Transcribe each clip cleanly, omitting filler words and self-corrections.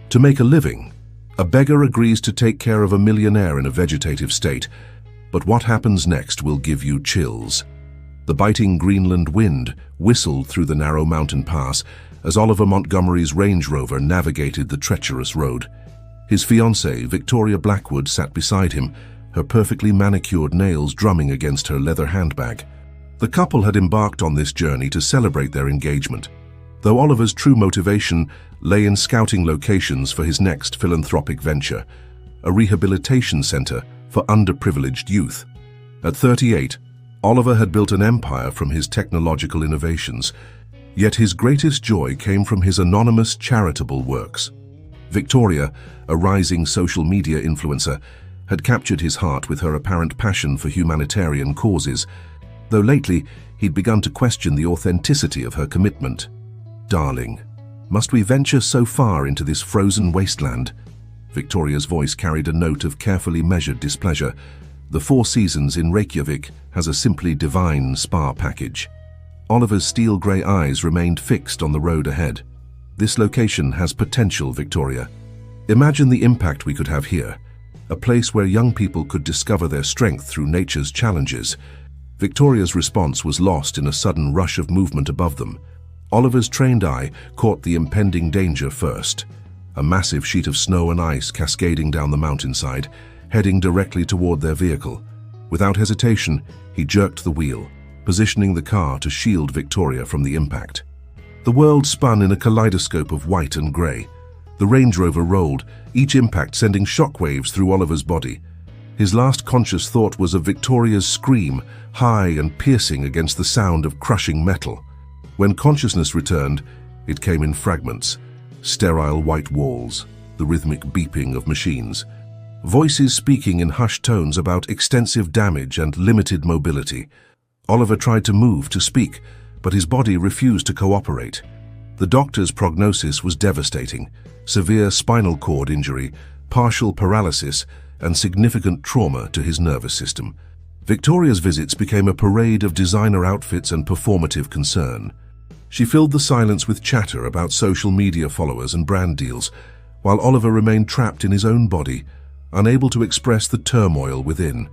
To make a living, a beggar agrees to take care of a millionaire in a vegetative state, but what happens next will give you chills. The biting Greenland wind whistled through the narrow mountain pass as Oliver Montgomery's Range Rover navigated the treacherous road. His fiancée, Victoria Blackwood, sat beside him, her perfectly manicured nails drumming against her leather handbag. The couple had embarked on this journey to celebrate their engagement, though Oliver's true motivation lay in scouting locations for his next philanthropic venture, a rehabilitation center for underprivileged youth. At 38, Oliver had built an empire from his technological innovations, yet his greatest joy came from his anonymous charitable works. Victoria, a rising social media influencer, had captured his heart with her apparent passion for humanitarian causes, though lately he'd begun to question the authenticity of her commitment. "Darling, must we venture so far into this frozen wasteland?" Victoria's voice carried a note of carefully measured displeasure. The Four Seasons in Reykjavik has a simply divine spa package. Oliver's steel-grey eyes remained fixed on the road ahead. "This location has potential, Victoria. Imagine the impact we could have here. A place where young people could discover their strength through nature's challenges." Victoria's response was lost in a sudden rush of movement above them. Oliver's trained eye caught the impending danger first. A massive sheet of snow and ice cascading down the mountainside, heading directly toward their vehicle. Without hesitation, he jerked the wheel, positioning the car to shield Victoria from the impact. The world spun in a kaleidoscope of white and grey. The Range Rover rolled, each impact sending shockwaves through Oliver's body. His last conscious thought was of Victoria's scream, high and piercing against the sound of crushing metal. When consciousness returned, it came in fragments: sterile white walls, the rhythmic beeping of machines, voices speaking in hushed tones about extensive damage and limited mobility. Oliver tried to move, to speak, but his body refused to cooperate. The doctor's prognosis was devastating: severe spinal cord injury, partial paralysis, and significant trauma to his nervous system. Victoria's visits became a parade of designer outfits and performative concern. She filled the silence with chatter about social media followers and brand deals, while Oliver remained trapped in his own body, unable to express the turmoil within.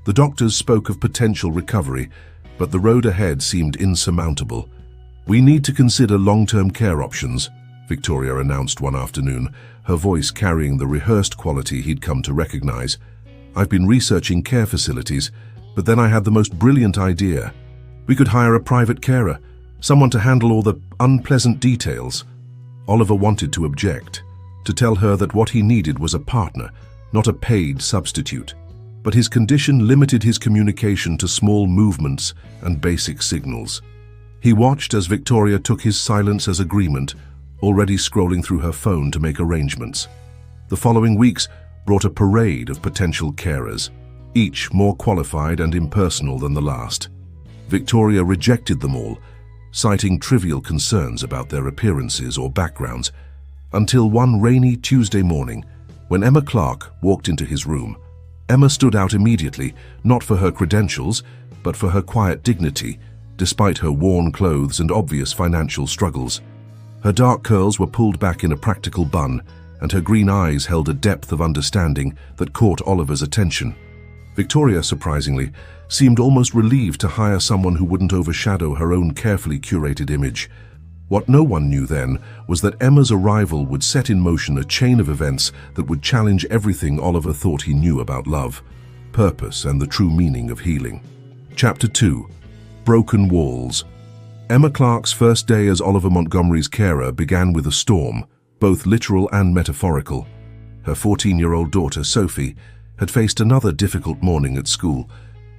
The doctors spoke of potential recovery, but the road ahead seemed insurmountable. "We need to consider long-term care options," Victoria announced one afternoon, her voice carrying the rehearsed quality he'd come to recognize. "I've been researching care facilities, but then I had the most brilliant idea. We could hire a private carer, someone to handle all the unpleasant details." Oliver wanted to object, to tell her that what he needed was a partner, not a paid substitute. But his condition limited his communication to small movements and basic signals. He watched as Victoria took his silence as agreement, already scrolling through her phone to make arrangements. The following weeks brought a parade of potential carers, each more qualified and impersonal than the last. Victoria rejected them all, citing trivial concerns about their appearances or backgrounds, until one rainy Tuesday morning, when Emma Clark walked into his room. Emma stood out immediately, not for her credentials, but for her quiet dignity, despite her worn clothes and obvious financial struggles. Her dark curls were pulled back in a practical bun, and her green eyes held a depth of understanding that caught Oliver's attention. Victoria, surprisingly, seemed almost relieved to hire someone who wouldn't overshadow her own carefully curated image. What no one knew then was that Emma's arrival would set in motion a chain of events that would challenge everything Oliver thought he knew about love, purpose, and the true meaning of healing. Chapter 2. Broken Walls. Emma Clark's first day as Oliver Montgomery's carer began with a storm, both literal and metaphorical. Her 14-year-old daughter, Sophie, had faced another difficult morning at school,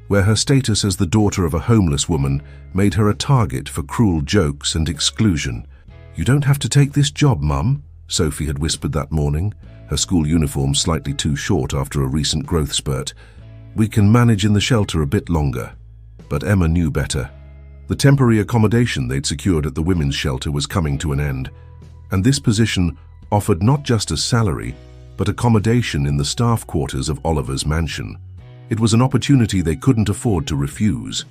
where her status as the daughter of a homeless woman made her a target for cruel jokes and exclusion. "You don't have to take this job, Mum," Sophie had whispered that morning, her school uniform slightly too short after a recent growth spurt. "We can manage in the shelter a bit longer." But Emma knew better. The temporary accommodation they'd secured at the women's shelter was coming to an end, and this position offered not just a salary, but accommodation in the staff quarters of Oliver's mansion. It was an opportunity they couldn't afford to refuse.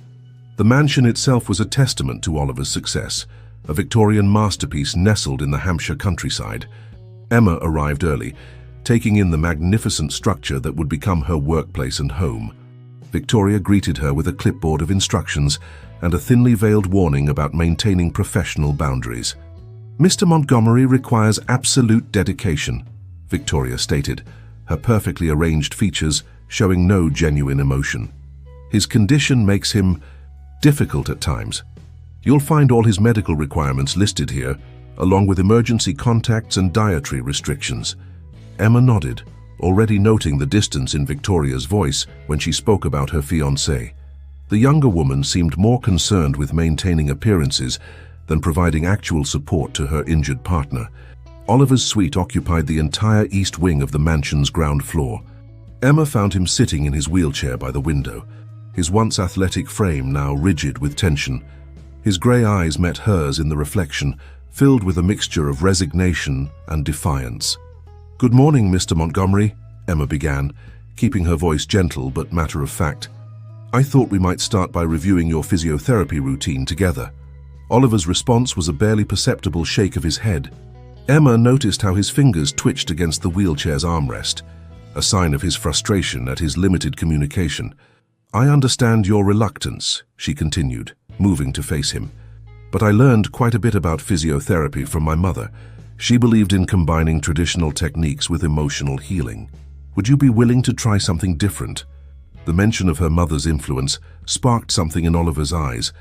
The mansion itself was a testament to Oliver's success, a Victorian masterpiece nestled in the Hampshire countryside. Emma arrived early, taking in the magnificent structure that would become her workplace and home. Victoria greeted her with a clipboard of instructions and a thinly veiled warning about maintaining professional boundaries. "Mr. Montgomery requires absolute dedication," Victoria stated, her perfectly arranged features showing no genuine emotion. "His condition makes him difficult at times. You'll find all his medical requirements listed here, along with emergency contacts and dietary restrictions." Emma nodded, already noting the distance in Victoria's voice when she spoke about her fiancé. The younger woman seemed more concerned with maintaining appearances than providing actual support to her injured partner. Oliver's suite occupied the entire east wing of the mansion's ground floor. Emma found him sitting in his wheelchair by the window, his once athletic frame now rigid with tension. His grey eyes met hers in the reflection, filled with a mixture of resignation and defiance. "Good morning, Mr. Montgomery," Emma began, keeping her voice gentle but matter-of-fact. "I thought we might start by reviewing your physiotherapy routine together." Oliver's response was a barely perceptible shake of his head. Emma noticed how his fingers twitched against the wheelchair's armrest, a sign of his frustration at his limited communication. "I understand your reluctance," she continued, moving to face him. "But I learned quite a bit about physiotherapy from my mother. She believed in combining traditional techniques with emotional healing. Would you be willing to try something different?" The mention of her mother's influence sparked something in Oliver's eyes,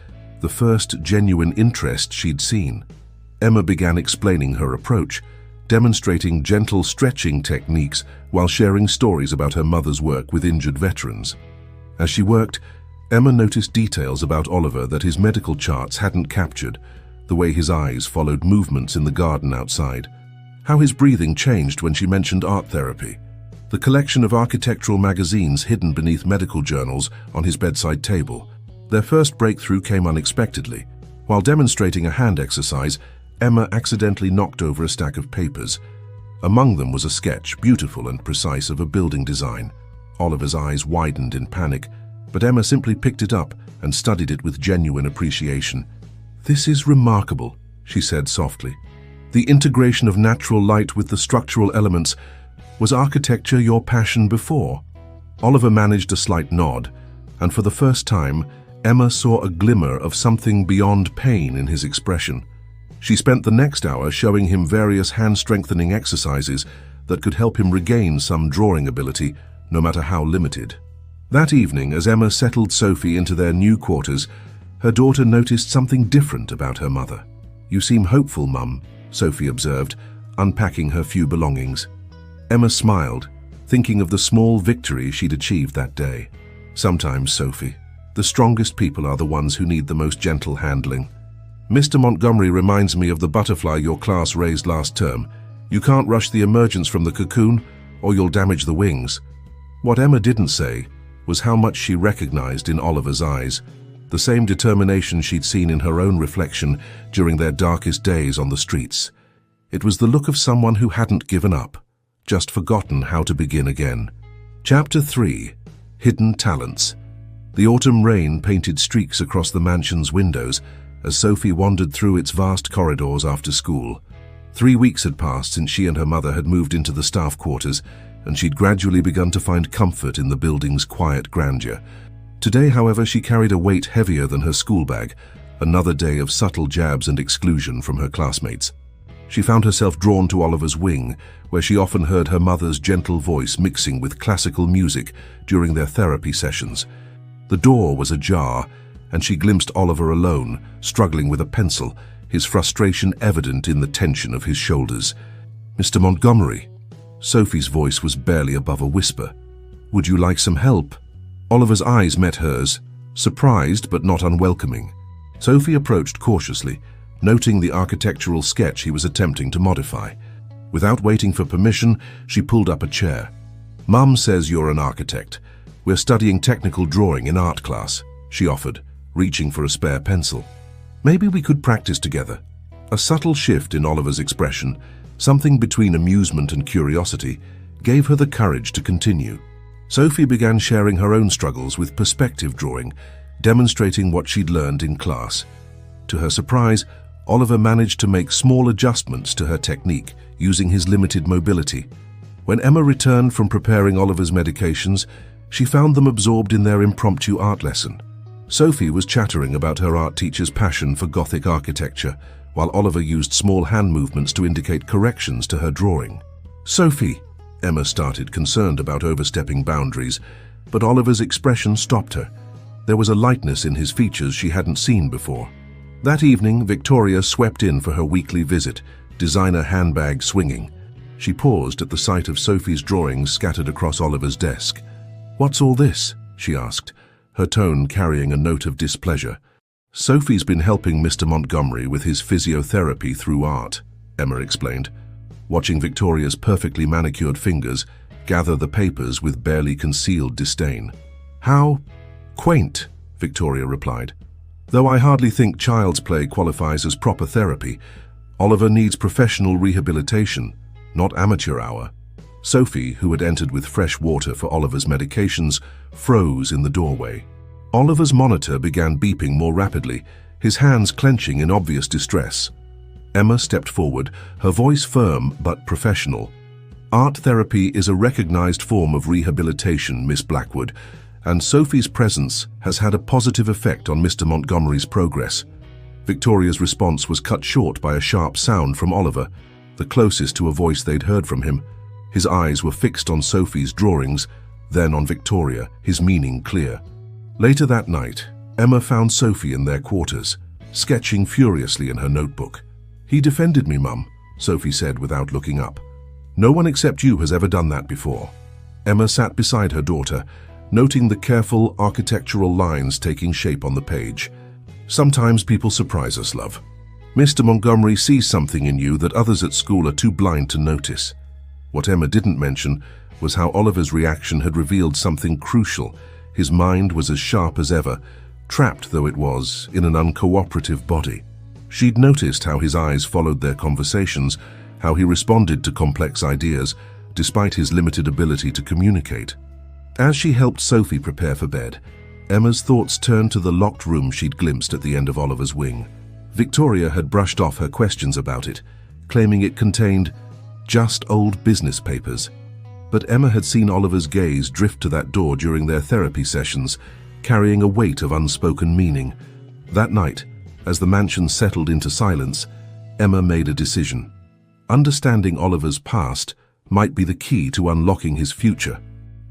the first genuine interest she'd seen. Emma began explaining her approach, demonstrating gentle stretching techniques while sharing stories about her mother's work with injured veterans. As she worked, Emma noticed details about Oliver that his medical charts hadn't captured, the way his eyes followed movements in the garden outside, how his breathing changed when she mentioned art therapy, the collection of architectural magazines hidden beneath medical journals on his bedside table. Their first breakthrough came unexpectedly. While demonstrating a hand exercise, Emma accidentally knocked over a stack of papers. Among them was a sketch, beautiful and precise, of a building design. Oliver's eyes widened in panic, but Emma simply picked it up and studied it with genuine appreciation. "This is remarkable," she said softly. "The integration of natural light with the structural elements. Was architecture your passion before?" Oliver managed a slight nod, and for the first time, Emma saw a glimmer of something beyond pain in his expression. She spent the next hour showing him various hand-strengthening exercises that could help him regain some drawing ability, no matter how limited. That evening, as Emma settled Sophie into their new quarters, her daughter noticed something different about her mother. "You seem hopeful, Mum," Sophie observed, unpacking her few belongings. Emma smiled, thinking of the small victory she'd achieved that day. "Sometimes, Sophie, the strongest people are the ones who need the most gentle handling. Mr. Montgomery reminds me of the butterfly your class raised last term. You can't rush the emergence from the cocoon, or you'll damage the wings." What Emma didn't say was how much she recognized in Oliver's eyes, the same determination she'd seen in her own reflection during their darkest days on the streets. It was the look of someone who hadn't given up, just forgotten how to begin again. Chapter 3. Hidden Talents. The autumn rain painted streaks across the mansion's windows as Sophie wandered through its vast corridors after school. 3 weeks had passed since she and her mother had moved into the staff quarters, and she'd gradually begun to find comfort in the building's quiet grandeur. Today, however, she carried a weight heavier than her school bag, another day of subtle jabs and exclusion from her classmates. She found herself drawn to Oliver's wing, where she often heard her mother's gentle voice mixing with classical music during their therapy sessions. The door was ajar, and she glimpsed Oliver alone, struggling with a pencil, his frustration evident in the tension of his shoulders. "Mr. Montgomery." Sophie's voice was barely above a whisper. "Would you like some help?" Oliver's eyes met hers, surprised but not unwelcoming. Sophie approached cautiously, noting the architectural sketch he was attempting to modify. Without waiting for permission, she pulled up a chair. "Mum says you're an architect. We're studying technical drawing in art class," she offered, reaching for a spare pencil. "Maybe we could practice together." A subtle shift in Oliver's expression, something between amusement and curiosity, gave her the courage to continue. Sophie began sharing her own struggles with perspective drawing, demonstrating what she'd learned in class. To her surprise, Oliver managed to make small adjustments to her technique using his limited mobility. When Emma returned from preparing Oliver's medications, she found them absorbed in their impromptu art lesson. Sophie was chattering about her art teacher's passion for Gothic architecture, while Oliver used small hand movements to indicate corrections to her drawing. "Sophie," Emma started, concerned about overstepping boundaries, but Oliver's expression stopped her. There was a lightness in his features she hadn't seen before. That evening, Victoria swept in for her weekly visit, designer handbag swinging. She paused at the sight of Sophie's drawings scattered across Oliver's desk. "What's all this?" she asked, her tone carrying a note of displeasure. "Sophie's been helping Mr. Montgomery with his physiotherapy through art," Emma explained, watching Victoria's perfectly manicured fingers gather the papers with barely concealed disdain. "How quaint," Victoria replied. "Though I hardly think child's play qualifies as proper therapy. Oliver needs professional rehabilitation, not amateur hour." Sophie, who had entered with fresh water for Oliver's medications, froze in the doorway. Oliver's monitor began beeping more rapidly, his hands clenching in obvious distress. Emma stepped forward, her voice firm but professional. "Art therapy is a recognized form of rehabilitation, Miss Blackwood, and Sophie's presence has had a positive effect on Mr. Montgomery's progress." Victoria's response was cut short by a sharp sound from Oliver, the closest to a voice they'd heard from him. His eyes were fixed on Sophie's drawings, then on Victoria, his meaning clear. Later that night, Emma found Sophie in their quarters, sketching furiously in her notebook. "He defended me, Mum," Sophie said without looking up. "No one except you has ever done that before." Emma sat beside her daughter, noting the careful architectural lines taking shape on the page. "Sometimes people surprise us, love. Mr. Montgomery sees something in you that others at school are too blind to notice." What Emma didn't mention was how Oliver's reaction had revealed something crucial. His mind was as sharp as ever, trapped though it was in an uncooperative body. She'd noticed how his eyes followed their conversations, how he responded to complex ideas, despite his limited ability to communicate. As she helped Sophie prepare for bed, Emma's thoughts turned to the locked room she'd glimpsed at the end of Oliver's wing. Victoria had brushed off her questions about it, claiming it contained just old business papers. But Emma had seen Oliver's gaze drift to that door during their therapy sessions, carrying a weight of unspoken meaning. That night, as the mansion settled into silence, Emma made a decision. Understanding Oliver's past might be the key to unlocking his future.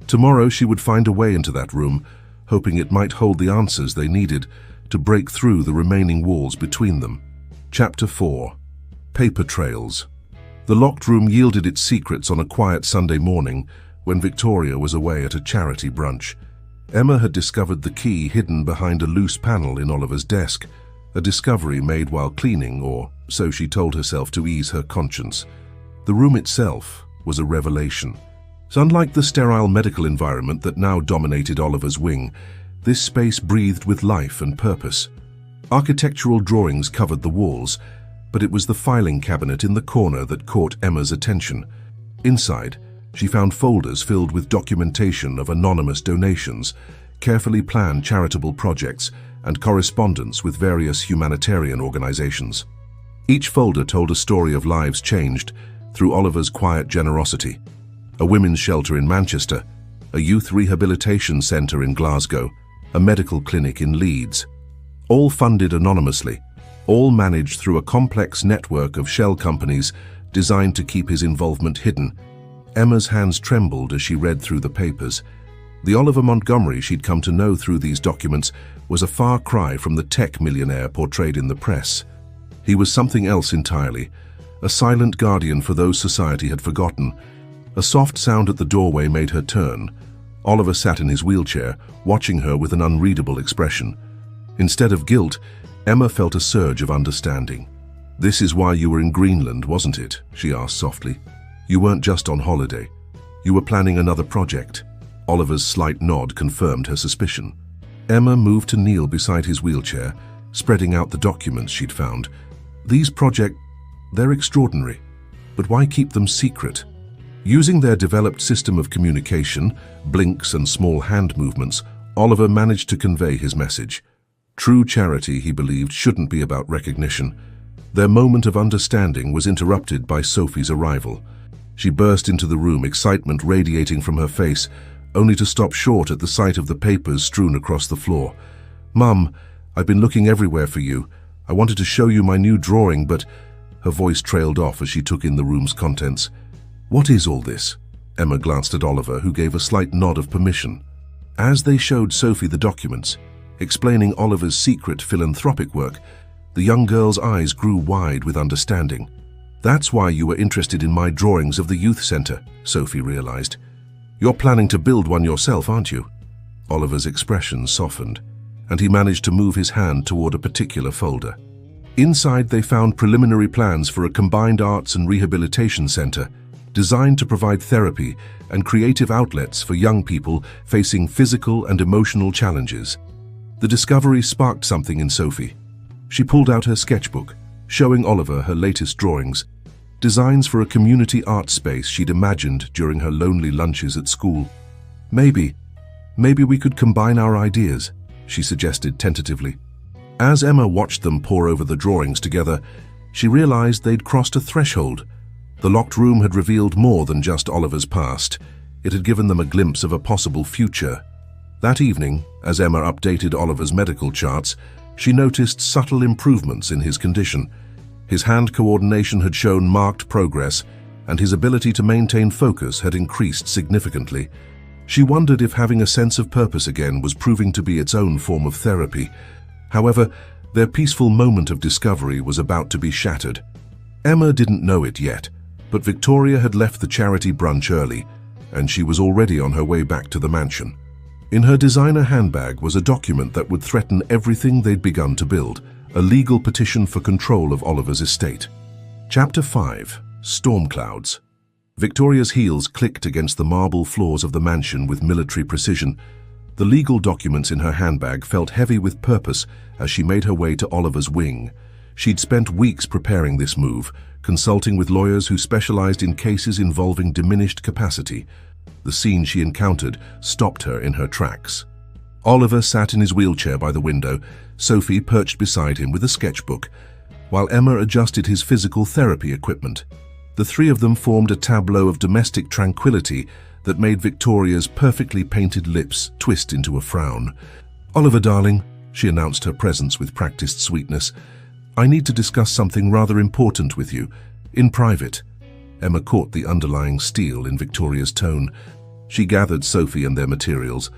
Tomorrow she would find a way into that room, hoping it might hold the answers they needed to break through the remaining walls between them. Chapter 4. Paper Trails. The locked room yielded its secrets on a quiet Sunday morning when Victoria was away at a charity brunch. Emma had discovered the key hidden behind a loose panel in Oliver's desk, a discovery made while cleaning, or so she told herself to ease her conscience. The room itself was a revelation. So unlike the sterile medical environment that now dominated Oliver's wing, this space breathed with life and purpose. Architectural drawings covered the walls, but it was the filing cabinet in the corner that caught Emma's attention. Inside, she found folders filled with documentation of anonymous donations, carefully planned charitable projects, and correspondence with various humanitarian organizations. Each folder told a story of lives changed through Oliver's quiet generosity. A women's shelter in Manchester, a youth rehabilitation centre in Glasgow, a medical clinic in Leeds. All funded anonymously, all managed through a complex network of shell companies designed to keep his involvement hidden. Emma's hands trembled as she read through the papers. The Oliver Montgomery she'd come to know through these documents was a far cry from the tech millionaire portrayed in the press. He was something else entirely, a silent guardian for those society had forgotten. A soft sound at the doorway made her turn. Oliver sat in his wheelchair, watching her with an unreadable expression. Instead of guilt, Emma felt a surge of understanding. "This is why you were in Greenland, wasn't it?" she asked softly. "You weren't just on holiday. You were planning another project." Oliver's slight nod confirmed her suspicion. Emma moved to kneel beside his wheelchair, spreading out the documents she'd found. "These projects, they're extraordinary. But why keep them secret?" Using their developed system of communication, blinks and small hand movements, Oliver managed to convey his message. True charity, he believed, shouldn't be about recognition. Their moment of understanding was interrupted by Sophie's arrival. She burst into the room, excitement radiating from her face, only to stop short at the sight of the papers strewn across the floor. "Mum, I've been looking everywhere for you. I wanted to show you my new drawing, but—" Her voice trailed off as she took in the room's contents. "What is all this?" Emma glanced at Oliver, who gave a slight nod of permission. As they showed Sophie the documents, explaining Oliver's secret philanthropic work, the young girl's eyes grew wide with understanding. "That's why you were interested in my drawings of the youth center," Sophie realized. "You're planning to build one yourself, aren't you?" Oliver's expression softened, and he managed to move his hand toward a particular folder. Inside, they found preliminary plans for a combined arts and rehabilitation center designed to provide therapy and creative outlets for young people facing physical and emotional challenges. The discovery sparked something in Sophie. She pulled out her sketchbook, showing Oliver her latest drawings, designs for a community art space she'd imagined during her lonely lunches at school. Maybe we could combine our ideas," she suggested tentatively. As Emma watched them pore over the drawings together, she realized they'd crossed a threshold. The locked room had revealed more than just Oliver's past. It had given them a glimpse of a possible future. That evening, as Emma updated Oliver's medical charts, she noticed subtle improvements in his condition. His hand coordination had shown marked progress, and his ability to maintain focus had increased significantly. She wondered if having a sense of purpose again was proving to be its own form of therapy. However, their peaceful moment of discovery was about to be shattered. Emma didn't know it yet, but Victoria had left the charity brunch early, and she was already on her way back to the mansion. In her designer handbag was a document that would threaten everything they'd begun to build, a legal petition for control of Oliver's estate. Chapter 5: Storm Clouds. Victoria's heels clicked against the marble floors of the mansion with military precision. The legal documents in her handbag felt heavy with purpose as she made her way to Oliver's wing. She'd spent weeks preparing this move, consulting with lawyers who specialized in cases involving diminished capacity. The scene she encountered stopped her in her tracks. Oliver sat in his wheelchair by the window, Sophie perched beside him with a sketchbook, while Emma adjusted his physical therapy equipment. The three of them formed a tableau of domestic tranquility that made Victoria's perfectly painted lips twist into a frown. "Oliver, darling," she announced her presence with practiced sweetness, "I need to discuss something rather important with you, in private." Emma caught the underlying steel in Victoria's tone. She gathered Sophie and their materials,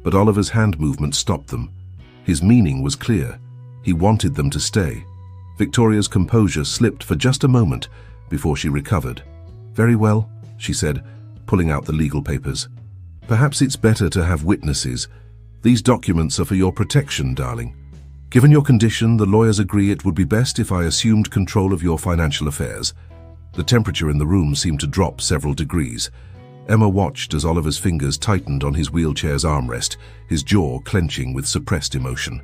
but Oliver's hand movement stopped them. His meaning was clear. He wanted them to stay. Victoria's composure slipped for just a moment before she recovered. "Very well," she said, pulling out the legal papers. "Perhaps it's better to have witnesses. These documents are for your protection, darling. Given your condition, the lawyers agree it would be best if I assumed control of your financial affairs." The temperature in the room seemed to drop several degrees. Emma watched as Oliver's fingers tightened on his wheelchair's armrest, his jaw clenching with suppressed emotion.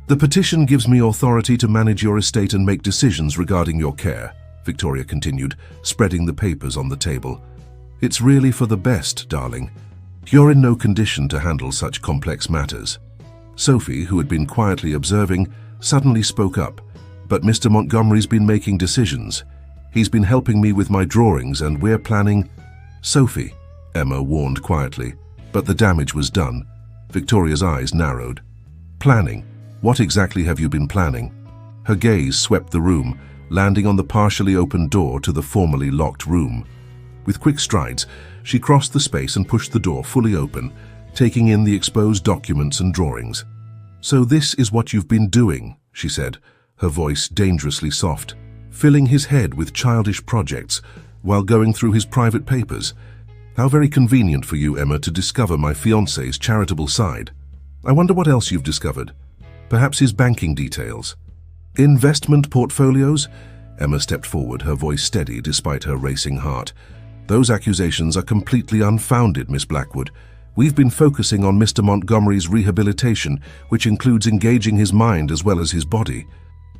"The petition gives me authority to manage your estate and make decisions regarding your care," Victoria continued, spreading the papers on the table. "It's really for the best, darling. You're in no condition to handle such complex matters." Sophie, who had been quietly observing, suddenly spoke up. "But Mr. Montgomery's been making decisions. He's been helping me with my drawings, and we're planning—" "Sophie," Emma warned quietly, but the damage was done. Victoria's eyes narrowed. "Planning? What exactly have you been planning?" Her gaze swept the room, landing on the partially opened door to the formerly locked room. With quick strides, she crossed the space and pushed the door fully open, taking in the exposed documents and drawings. "So this is what you've been doing," she said, her voice dangerously soft, "filling his head with childish projects while going through his private papers. How very convenient for you, Emma, to discover my fiancé's charitable side. I wonder what else you've discovered. Perhaps his banking details." "Investment portfolios?" Emma stepped forward, her voice steady despite her racing heart. "Those accusations are completely unfounded, Miss Blackwood. We've been focusing on Mr. Montgomery's rehabilitation, which includes engaging his mind as well as his body."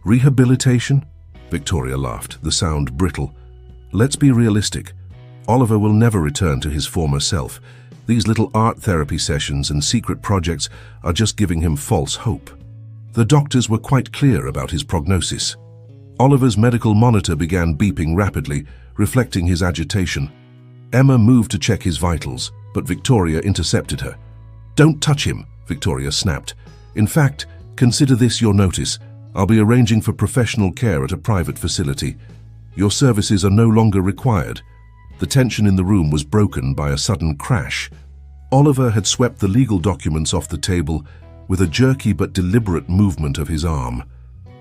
"Rehabilitation?" Victoria laughed, the sound brittle. "Let's be realistic. Oliver will never return to his former self. These little art therapy sessions and secret projects are just giving him false hope. The doctors were quite clear about his prognosis." Oliver's medical monitor began beeping rapidly, reflecting his agitation. Emma moved to check his vitals, but Victoria intercepted her. "Don't touch him," Victoria snapped. "In fact, consider this your notice. I'll be arranging for professional care at a private facility. Your services are no longer required." The tension in the room was broken by a sudden crash. Oliver had swept the legal documents off the table with a jerky but deliberate movement of his arm.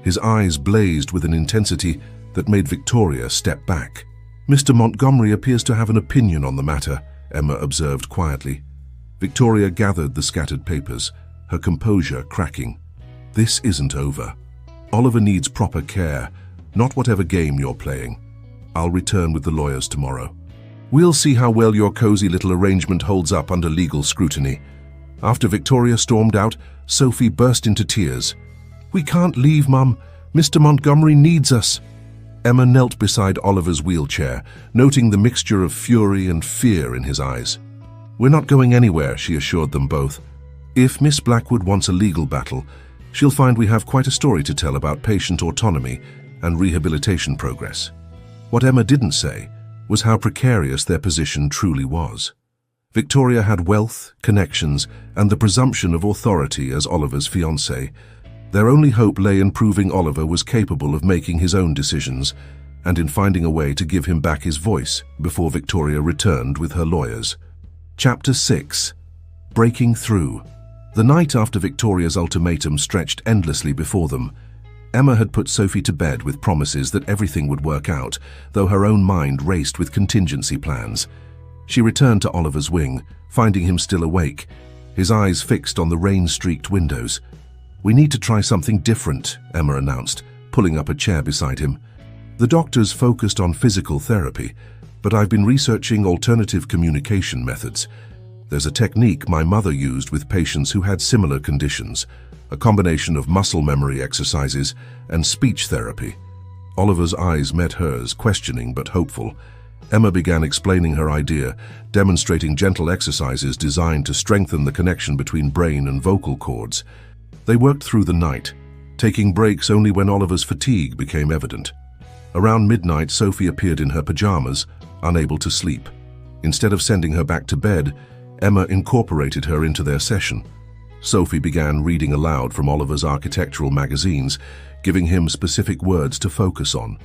His eyes blazed with an intensity that made Victoria step back. "Mr. Montgomery appears to have an opinion on the matter," Emma observed quietly. Victoria gathered the scattered papers, her composure cracking. "This isn't over. Oliver needs proper care, not whatever game you're playing. I'll return with the lawyers tomorrow. We'll see how well your cozy little arrangement holds up under legal scrutiny." After Victoria stormed out, Sophie burst into tears. "We can't leave, Mum. Mr. Montgomery needs us." Emma knelt beside Oliver's wheelchair, noting the mixture of fury and fear in his eyes. "We're not going anywhere," she assured them both. "If Miss Blackwood wants a legal battle, she'll find we have quite a story to tell about patient autonomy and rehabilitation progress." What Emma didn't say was how precarious their position truly was. Victoria had wealth, connections, and the presumption of authority as Oliver's fiancée. Their only hope lay in proving Oliver was capable of making his own decisions and in finding a way to give him back his voice before Victoria returned with her lawyers. Chapter 6. Breaking Through. The night after Victoria's ultimatum stretched endlessly before them, Emma had put Sophie to bed with promises that everything would work out, though her own mind raced with contingency plans. She returned to Oliver's wing, finding him still awake, his eyes fixed on the rain-streaked windows. "We need to try something different," Emma announced, pulling up a chair beside him. "The doctors focused on physical therapy, but I've been researching alternative communication methods. There's a technique my mother used with patients who had similar conditions, a combination of muscle memory exercises and speech therapy." Oliver's eyes met hers, questioning but hopeful. Emma began explaining her idea, demonstrating gentle exercises designed to strengthen the connection between brain and vocal cords. They worked through the night, taking breaks only when Oliver's fatigue became evident. Around midnight, Sophie appeared in her pajamas, unable to sleep. Instead of sending her back to bed, Emma incorporated her into their session. Sophie began reading aloud from Oliver's architectural magazines, giving him specific words to focus on.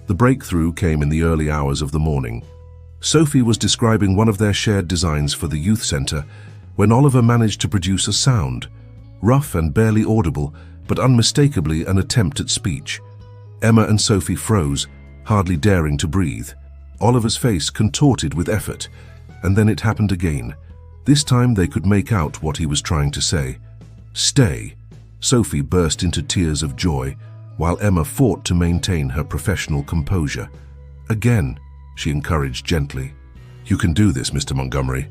The breakthrough came in the early hours of the morning. Sophie was describing one of their shared designs for the youth center when Oliver managed to produce a sound, rough and barely audible, but unmistakably an attempt at speech. Emma and Sophie froze, hardly daring to breathe. Oliver's face contorted with effort, and then it happened again. This time they could make out what he was trying to say. "Stay." Sophie burst into tears of joy, while Emma fought to maintain her professional composure. "Again," she encouraged gently. "You can do this, Mr. Montgomery."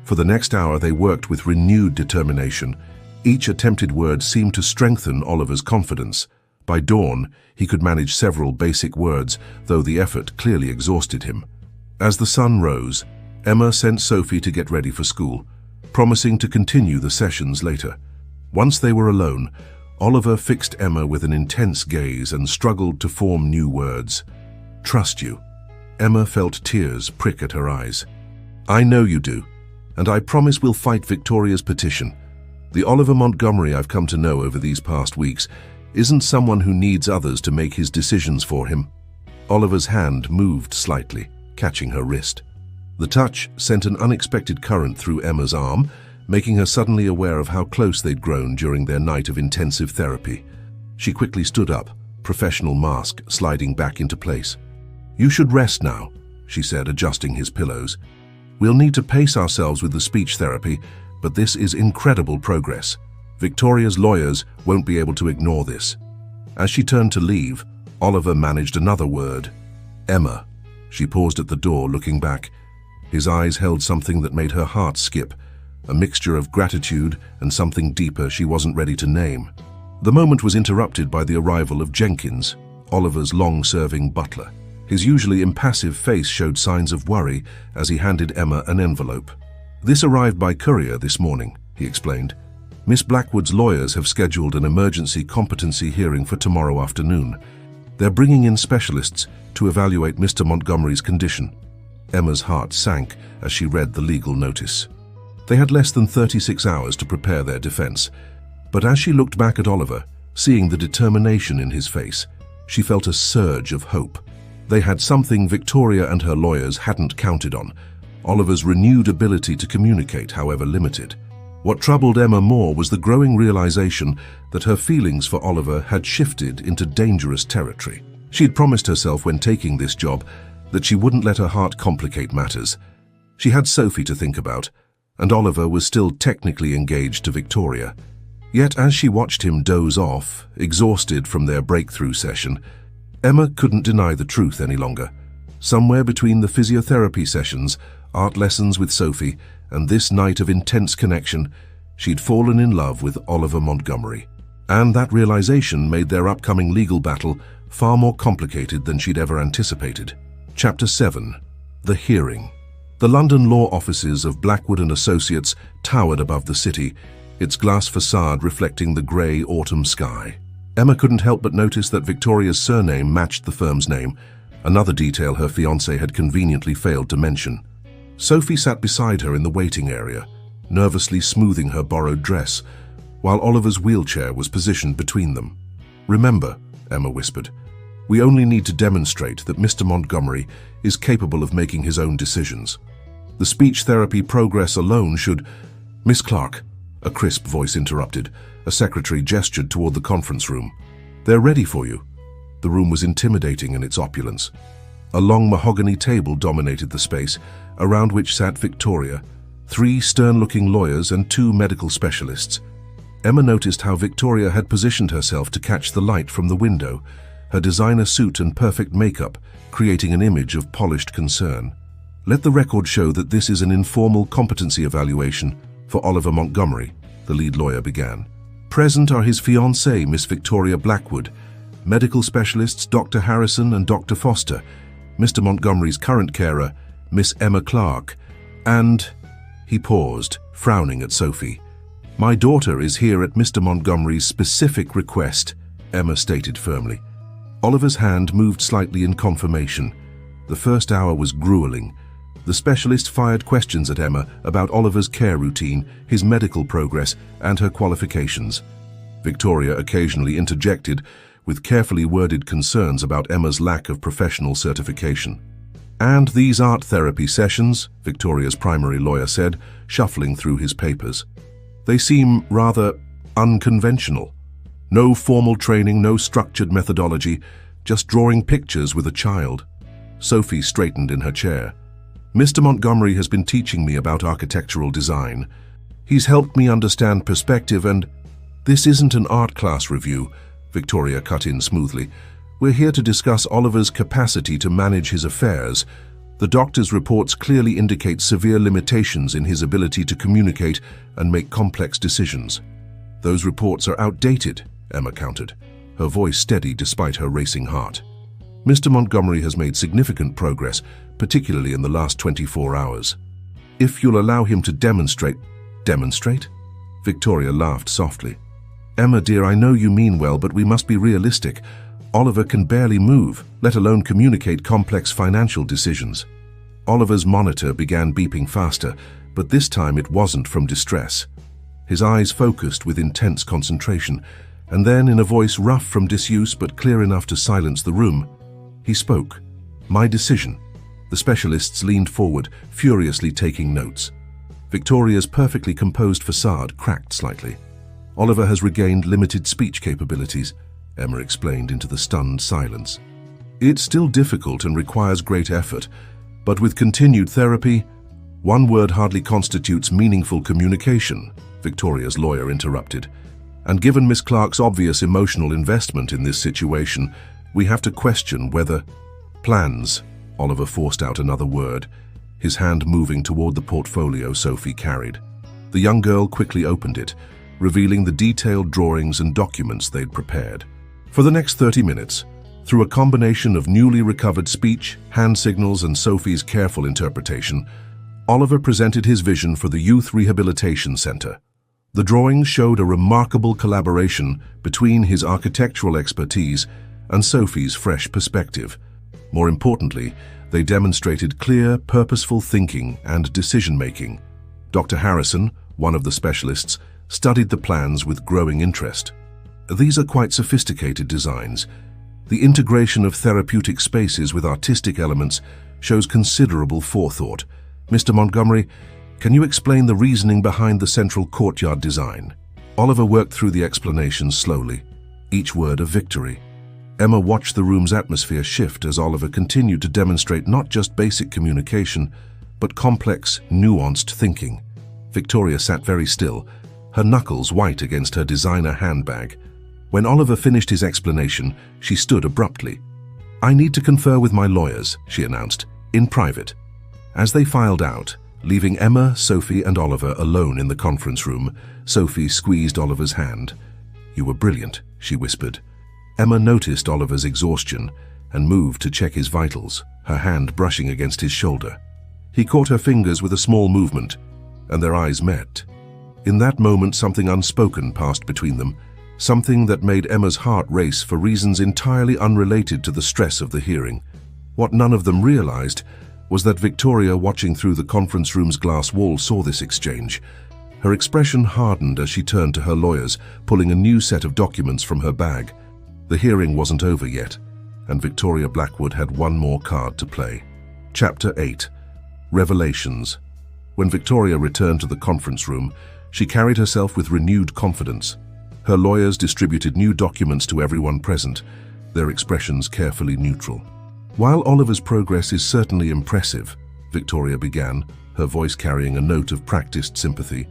For the next hour they worked with renewed determination. Each attempted word seemed to strengthen Oliver's confidence. By dawn, he could manage several basic words, though the effort clearly exhausted him. As the sun rose, Emma sent Sophie to get ready for school, promising to continue the sessions later. Once they were alone, Oliver fixed Emma with an intense gaze and struggled to form new words. "Trust you." Emma felt tears prick at her eyes. "I know you do, and I promise we'll fight Victoria's petition. The Oliver Montgomery I've come to know over these past weeks isn't someone who needs others to make his decisions for him." Oliver's hand moved slightly, catching her wrist. The touch sent an unexpected current through Emma's arm, making her suddenly aware of how close they'd grown during their night of intensive therapy. She quickly stood up, professional mask sliding back into place. "You should rest now," she said, adjusting his pillows. "We'll need to pace ourselves with the speech therapy, but this is incredible progress. Victoria's lawyers won't be able to ignore this." As she turned to leave, Oliver managed another word. "Emma." She paused at the door, looking back. His eyes held something that made her heart skip, a mixture of gratitude and something deeper she wasn't ready to name. The moment was interrupted by the arrival of Jenkins, Oliver's long-serving butler. His usually impassive face showed signs of worry as he handed Emma an envelope. "This arrived by courier this morning," he explained. "Miss Blackwood's lawyers have scheduled an emergency competency hearing for tomorrow afternoon. They're bringing in specialists to evaluate Mr. Montgomery's condition. Emma's heart sank as she read the legal notice. They had less than 36 hours to prepare their defense, but as she looked back at Oliver, seeing the determination in his face, she felt a surge of hope. They had something Victoria and her lawyers hadn't counted on: Oliver's renewed ability to communicate, however limited. What troubled Emma more was the growing realization that her feelings for Oliver had shifted into dangerous territory. She'd promised herself when taking this job that she wouldn't let her heart complicate matters. She had Sophie to think about, and Oliver was still technically engaged to Victoria. Yet as she watched him doze off, exhausted from their breakthrough session, Emma couldn't deny the truth any longer. Somewhere between the physiotherapy sessions, art lessons with Sophie, and this night of intense connection, she'd fallen in love with Oliver Montgomery. And that realization made their upcoming legal battle far more complicated than she'd ever anticipated. Chapter 7. The Hearing. The London law offices of Blackwood & Associates towered above the city, its glass facade reflecting the grey autumn sky. Emma couldn't help but notice that Victoria's surname matched the firm's name, another detail her fiancé had conveniently failed to mention. Sophie sat beside her in the waiting area, nervously smoothing her borrowed dress, while Oliver's wheelchair was positioned between them. "Remember," Emma whispered, "we only need to demonstrate that Mr. Montgomery is capable of making his own decisions. The speech therapy progress alone should—" "Miss Clark," a crisp voice interrupted. A secretary gestured toward the conference room. "They're ready for you." The room was intimidating in its opulence. A long mahogany table dominated the space, around which sat Victoria, 3 stern-looking lawyers and 2 medical specialists. Emma noticed how Victoria had positioned herself to catch the light from the window, her designer suit and perfect makeup creating an image of polished concern. "Let the record show that this is an informal competency evaluation for Oliver Montgomery," the lead lawyer began. "Present are his fiancée, Miss Victoria Blackwood, medical specialists Dr. Harrison and Dr. Foster, Mr. Montgomery's current carer, Miss Emma Clark, and—" He paused, frowning at Sophie. "My daughter is here at Mr. Montgomery's specific request," Emma stated firmly. Oliver's hand moved slightly in confirmation. The first hour was grueling. The specialist fired questions at Emma about Oliver's care routine, his medical progress, and her qualifications. Victoria occasionally interjected with carefully worded concerns about Emma's lack of professional certification. "And these art therapy sessions," Victoria's primary lawyer said, shuffling through his papers. "They seem rather unconventional. No formal training, no structured methodology, just drawing pictures with a child." Sophie straightened in her chair. "Mr. Montgomery has been teaching me about architectural design. He's helped me understand perspective and—" "This isn't an art class review," Victoria cut in smoothly. "We're here to discuss Oliver's capacity to manage his affairs. The doctor's reports clearly indicate severe limitations in his ability to communicate and make complex decisions." "Those reports are outdated," Emma countered, her voice steady despite her racing heart. "Mr. Montgomery has made significant progress, particularly in the last 24 hours. If you'll allow him to demonstrate—" "Demonstrate?" Victoria laughed softly. "Emma, dear, I know you mean well, but we must be realistic. Oliver can barely move, let alone communicate complex financial decisions." Oliver's monitor began beeping faster, but this time it wasn't from distress. His eyes focused with intense concentration, and then, in a voice rough from disuse but clear enough to silence the room, he spoke. "My decision." The specialists leaned forward, furiously taking notes. Victoria's perfectly composed facade cracked slightly. "Oliver has regained limited speech capabilities," Emma explained into the stunned silence. "It's still difficult and requires great effort, but with continued therapy—" "One word hardly constitutes meaningful communication," Victoria's lawyer interrupted. "And given Miss Clark's obvious emotional investment in this situation, we have to question whether—" "Plans," Oliver forced out another word, his hand moving toward the portfolio Sophie carried. The young girl quickly opened it, revealing the detailed drawings and documents they'd prepared. For the next 30 minutes, through a combination of newly recovered speech, hand signals, and Sophie's careful interpretation, Oliver presented his vision for the Youth Rehabilitation Center. The drawings showed a remarkable collaboration between his architectural expertise and Sophie's fresh perspective. More importantly, they demonstrated clear, purposeful thinking and decision-making. Dr. Harrison, one of the specialists, studied the plans with growing interest. These are quite sophisticated designs. The integration of therapeutic spaces with artistic elements shows considerable forethought. Mr. Montgomery, can you explain the reasoning behind the central courtyard design? Oliver worked through the explanations slowly, each word a victory. Emma watched the room's atmosphere shift as Oliver continued to demonstrate not just basic communication, but complex, nuanced thinking. Victoria sat very still, her knuckles white against her designer handbag. When Oliver finished his explanation, she stood abruptly. "I need to confer with my lawyers," she announced, in private. As they filed out, leaving Emma, Sophie, and Oliver alone in the conference room, Sophie squeezed Oliver's hand. "You were brilliant," she whispered. Emma noticed Oliver's exhaustion and moved to check his vitals, her hand brushing against his shoulder. He caught her fingers with a small movement, and their eyes met. In that moment, something unspoken passed between them, something that made Emma's heart race for reasons entirely unrelated to the stress of the hearing. What none of them realized was that Victoria, watching through the conference room's glass wall, saw this exchange. Her expression hardened as she turned to her lawyers, pulling a new set of documents from her bag. The hearing wasn't over yet, and Victoria Blackwood had one more card to play. Chapter 8. Revelations. When Victoria returned to the conference room, she carried herself with renewed confidence. Her lawyers distributed new documents to everyone present, their expressions carefully neutral. "While Oliver's progress is certainly impressive," Victoria began, her voice carrying a note of practiced sympathy,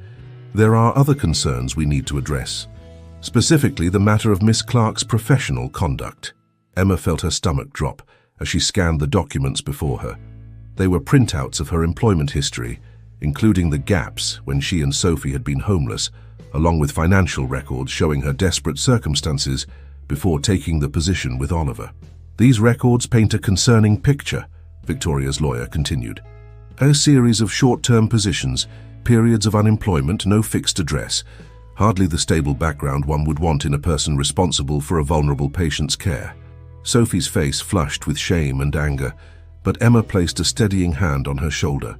"there are other concerns we need to address. Specifically, the matter of Miss Clark's professional conduct." Emma felt her stomach drop as she scanned the documents before her. They were printouts of her employment history, including the gaps when she and Sophie had been homeless, along with financial records showing her desperate circumstances before taking the position with Oliver. "These records paint a concerning picture," Victoria's lawyer continued. "A series of short-term positions, periods of unemployment, no fixed address. Hardly the stable background one would want in a person responsible for a vulnerable patient's care." Sophie's face flushed with shame and anger, but Emma placed a steadying hand on her shoulder.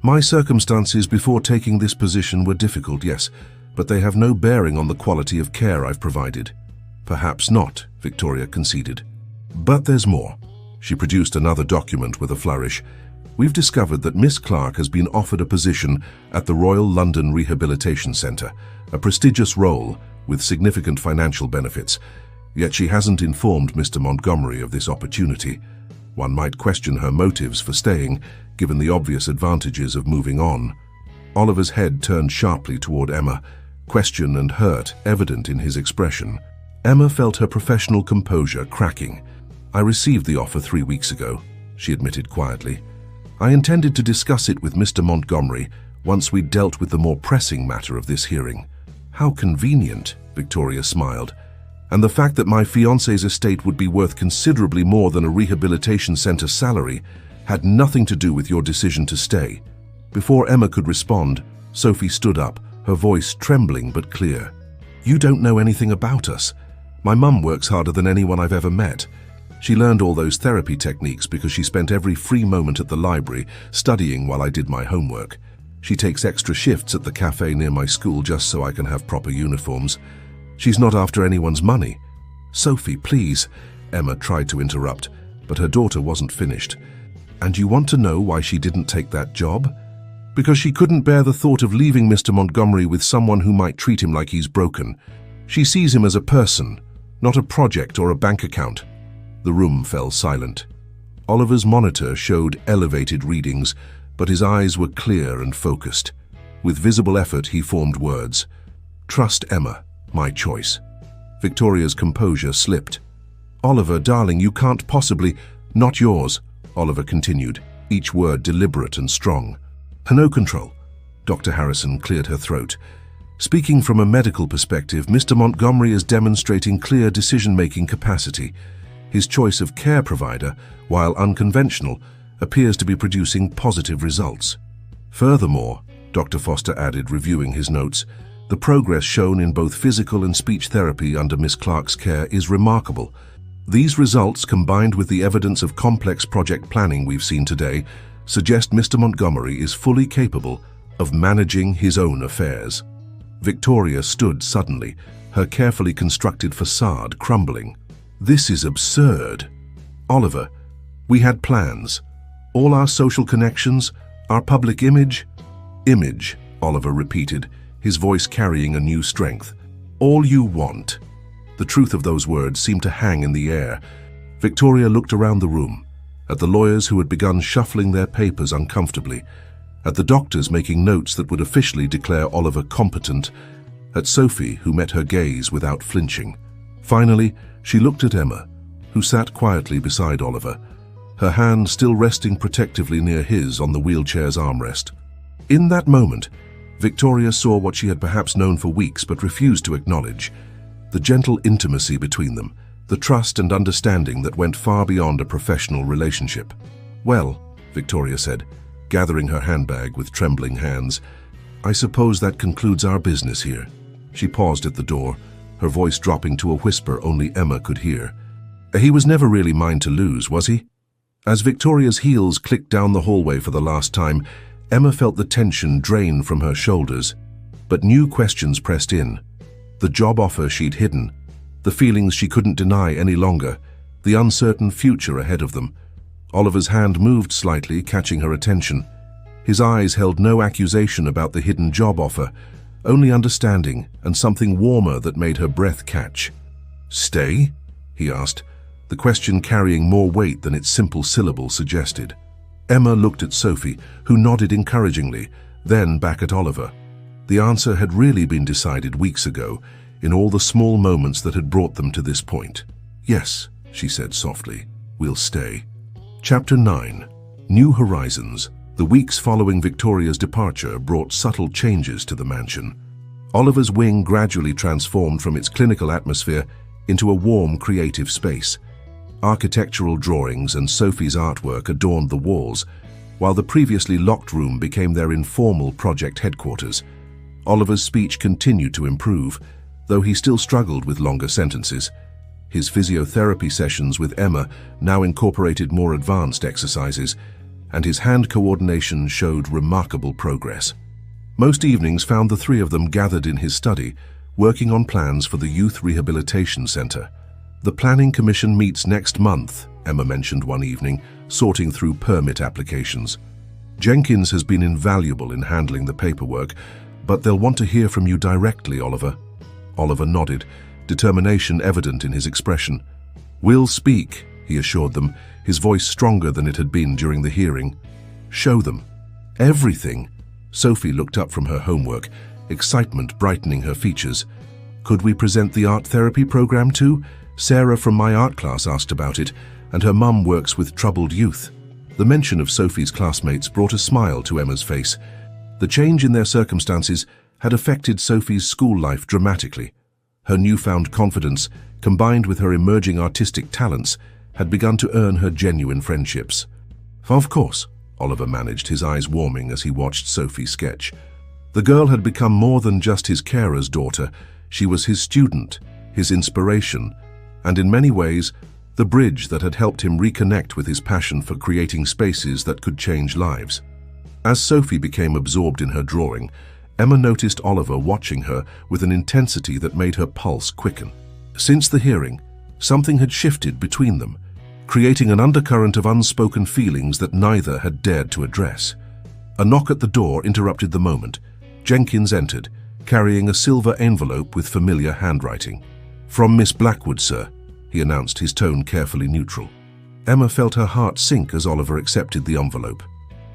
"My circumstances before taking this position were difficult, yes, but they have no bearing on the quality of care I've provided." "Perhaps not," Victoria conceded. "But there's more." She produced another document with a flourish. "We've discovered that Miss Clark has been offered a position at the Royal London Rehabilitation Centre, a prestigious role with significant financial benefits. Yet she hasn't informed Mr. Montgomery of this opportunity. One might question her motives for staying, given the obvious advantages of moving on." Oliver's head turned sharply toward Emma, question and hurt evident in his expression. Emma felt her professional composure cracking. "I received the offer 3 weeks ago," she admitted quietly. "I intended to discuss it with Mr. Montgomery once we'd dealt with the more pressing matter of this hearing." "How convenient," Victoria smiled. "And the fact that my fiancé's estate would be worth considerably more than a rehabilitation center salary had nothing to do with your decision to stay." Before Emma could respond, Sophie stood up, her voice trembling but clear. "You don't know anything about us. My mum works harder than anyone I've ever met. She learned all those therapy techniques because she spent every free moment at the library studying while I did my homework. She takes extra shifts at the cafe near my school just so I can have proper uniforms. She's not after anyone's money." "Sophie, please," Emma tried to interrupt, but her daughter wasn't finished. "And you want to know why she didn't take that job? Because she couldn't bear the thought of leaving Mr. Montgomery with someone who might treat him like he's broken. She sees him as a person, not a project or a bank account." The room fell silent. Oliver's monitor showed elevated readings, but his eyes were clear and focused. With visible effort, he formed words. "Trust Emma, my choice." Victoria's composure slipped. "Oliver, darling, you can't possibly—" "Not yours," Oliver continued, each word deliberate and strong. "No control." Dr. Harrison cleared her throat. "Speaking from a medical perspective, Mr. Montgomery is demonstrating clear decision-making capacity. His choice of care provider, while unconventional, appears to be producing positive results. Furthermore," Dr. Foster added, reviewing his notes, "the progress shown in both physical and speech therapy under Miss Clark's care is remarkable. These results, combined with the evidence of complex project planning we've seen today, suggest Mr. Montgomery is fully capable of managing his own affairs. Victoria stood suddenly, her carefully constructed facade crumbling. This is absurd. Oliver, we had plans. All our social connections, our public image. Image, Oliver repeated, his voice carrying a new strength. All you want. The truth of those words seemed to hang in the air. Victoria looked around the room, at the lawyers who had begun shuffling their papers uncomfortably, at the doctors making notes that would officially declare Oliver competent, at Sophie, who met her gaze without flinching. Finally, she looked at Emma, who sat quietly beside Oliver, her hand still resting protectively near his on the wheelchair's armrest. In that moment, Victoria saw what she had perhaps known for weeks but refused to acknowledge: the gentle intimacy between them, the trust and understanding that went far beyond a professional relationship. "Well," Victoria said, gathering her handbag with trembling hands, "I suppose that concludes our business here." She paused at the door, her voice dropping to a whisper only Emma could hear. He was never really mine to lose, was he? As Victoria's heels clicked down the hallway for the last time, Emma felt the tension drain from her shoulders. But new questions pressed in. The job offer she'd hidden, the feelings she couldn't deny any longer, the uncertain future ahead of them. Oliver's hand moved slightly, catching her attention. His eyes held no accusation about the hidden job offer, only understanding and something warmer that made her breath catch. "Stay?" he asked, the question carrying more weight than its simple syllable suggested. Emma looked at Sophie, who nodded encouragingly, then back at Oliver. The answer had really been decided weeks ago, in all the small moments that had brought them to this point. "Yes," she said softly, "we'll stay." Chapter 9. New Horizons. The weeks following Victoria's departure brought subtle changes to the mansion. Oliver's wing gradually transformed from its clinical atmosphere into a warm, creative space. Architectural drawings and Sophie's artwork adorned the walls, while the previously locked room became their informal project headquarters. Oliver's speech continued to improve, though he still struggled with longer sentences. His physiotherapy sessions with Emma now incorporated more advanced exercises, and his hand coordination showed remarkable progress. Most evenings found the three of them gathered in his study, working on plans for the Youth Rehabilitation Center. "The Planning Commission meets next month," Emma mentioned one evening, sorting through permit applications. "Jenkins has been invaluable in handling the paperwork, but they'll want to hear from you directly, Oliver." Oliver nodded, determination evident in his expression. "We'll speak," he assured them, his voice stronger than it had been during the hearing. "Show them. Everything." Sophie looked up from her homework, excitement brightening her features. "Could we present the art therapy program too? Sarah from my art class asked about it, and her mum works with troubled youth." The mention of Sophie's classmates brought a smile to Emma's face. The change in their circumstances had affected Sophie's school life dramatically. Her newfound confidence, combined with her emerging artistic talents, had begun to earn her genuine friendships. "Of course," Oliver managed, his eyes warming as he watched Sophie sketch. The girl had become more than just his carer's daughter. She was his student, his inspiration, and in many ways, the bridge that had helped him reconnect with his passion for creating spaces that could change lives. As Sophie became absorbed in her drawing, Emma noticed Oliver watching her with an intensity that made her pulse quicken. Since the hearing, something had shifted between them, creating an undercurrent of unspoken feelings that neither had dared to address. A knock at the door interrupted the moment. Jenkins entered, carrying a silver envelope with familiar handwriting. "From Miss Blackwood, sir," he announced, his tone carefully neutral. Emma felt her heart sink as Oliver accepted the envelope.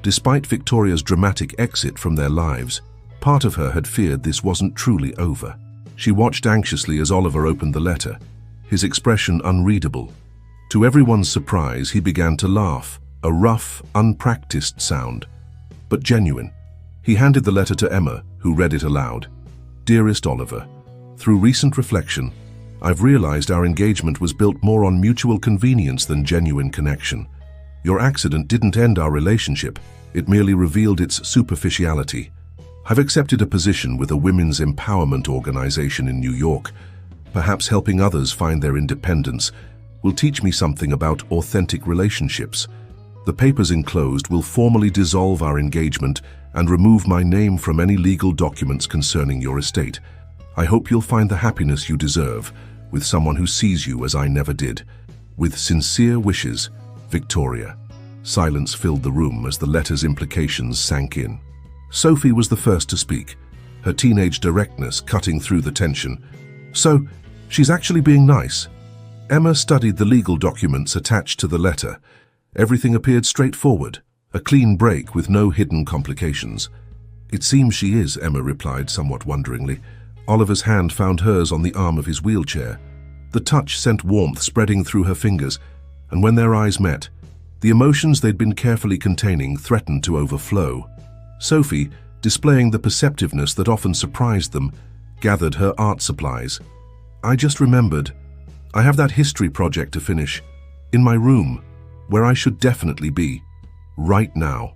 Despite Victoria's dramatic exit from their lives, part of her had feared this wasn't truly over. She watched anxiously as Oliver opened the letter, his expression unreadable. To everyone's surprise, he began to laugh, a rough, unpracticed sound, but genuine. He handed the letter to Emma, who read it aloud. "Dearest Oliver, through recent reflection, I've realized our engagement was built more on mutual convenience than genuine connection. Your accident didn't end our relationship, it merely revealed its superficiality. I've accepted a position with a women's empowerment organization in New York, perhaps helping others find their independence, will teach me something about authentic relationships. The papers enclosed will formally dissolve our engagement and remove my name from any legal documents concerning your estate. I hope you'll find the happiness you deserve with someone who sees you as I never did. With sincere wishes, Victoria." Silence filled the room as the letter's implications sank in. Sophie was the first to speak, her teenage directness cutting through the tension. "So, she's actually being nice." Emma studied the legal documents attached to the letter. Everything appeared straightforward, a clean break with no hidden complications. "It seems she is," Emma replied somewhat wonderingly. Oliver's hand found hers on the arm of his wheelchair. The touch sent warmth spreading through her fingers, and when their eyes met, the emotions they'd been carefully containing threatened to overflow. Sophie, displaying the perceptiveness that often surprised them, gathered her art supplies. "I just remembered. I have that history project to finish. In my room, where I should definitely be. Right now."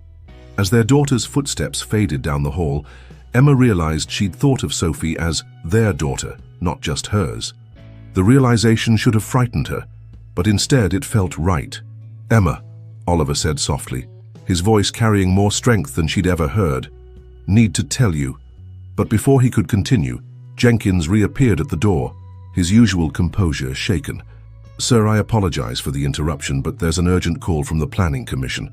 As their daughter's footsteps faded down the hall, Emma realized she'd thought of Sophie as their daughter, not just hers. The realization should have frightened her, but instead it felt right. "Emma," Oliver said softly, his voice carrying more strength than she'd ever heard, "need to tell you." But before he could continue, Jenkins reappeared at the door, his usual composure shaken. "Sir, I apologize for the interruption, but there's an urgent call from the Planning Commission.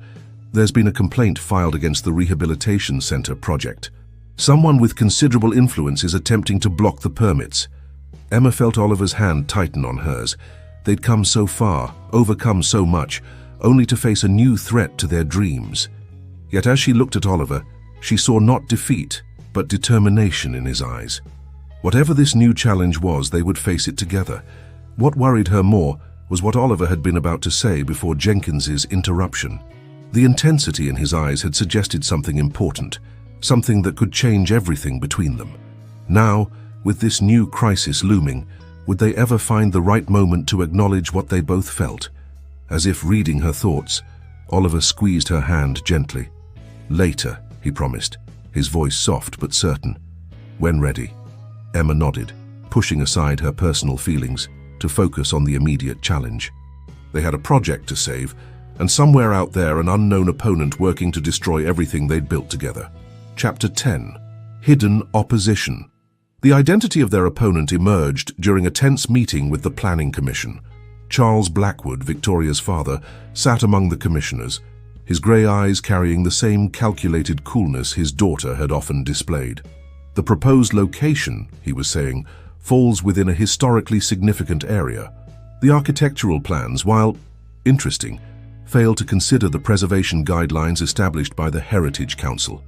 There's been a complaint filed against the Rehabilitation Center project. Someone with considerable influence is attempting to block the permits." Emma felt Oliver's hand tighten on hers. They'd come so far, overcome so much, only to face a new threat to their dreams. Yet as she looked at Oliver, she saw not defeat, but determination in his eyes. Whatever this new challenge was, they would face it together. What worried her more was what Oliver had been about to say before Jenkins's interruption. The intensity in his eyes had suggested something important, something that could change everything between them. Now, with this new crisis looming, would they ever find the right moment to acknowledge what they both felt? As if reading her thoughts, Oliver squeezed her hand gently. "Later," he promised, his voice soft but certain. "When ready." Emma nodded, pushing aside her personal feelings to focus on the immediate challenge. They had a project to save, and somewhere out there an unknown opponent working to destroy everything they'd built together. Chapter 10. Hidden Opposition. The identity of their opponent emerged during a tense meeting with the Planning Commission. Charles Blackwood, Victoria's father, sat among the commissioners, his grey eyes carrying the same calculated coolness his daughter had often displayed. "The proposed location," he was saying, "falls within a historically significant area. The architectural plans, while interesting, fail to consider the preservation guidelines established by the Heritage Council."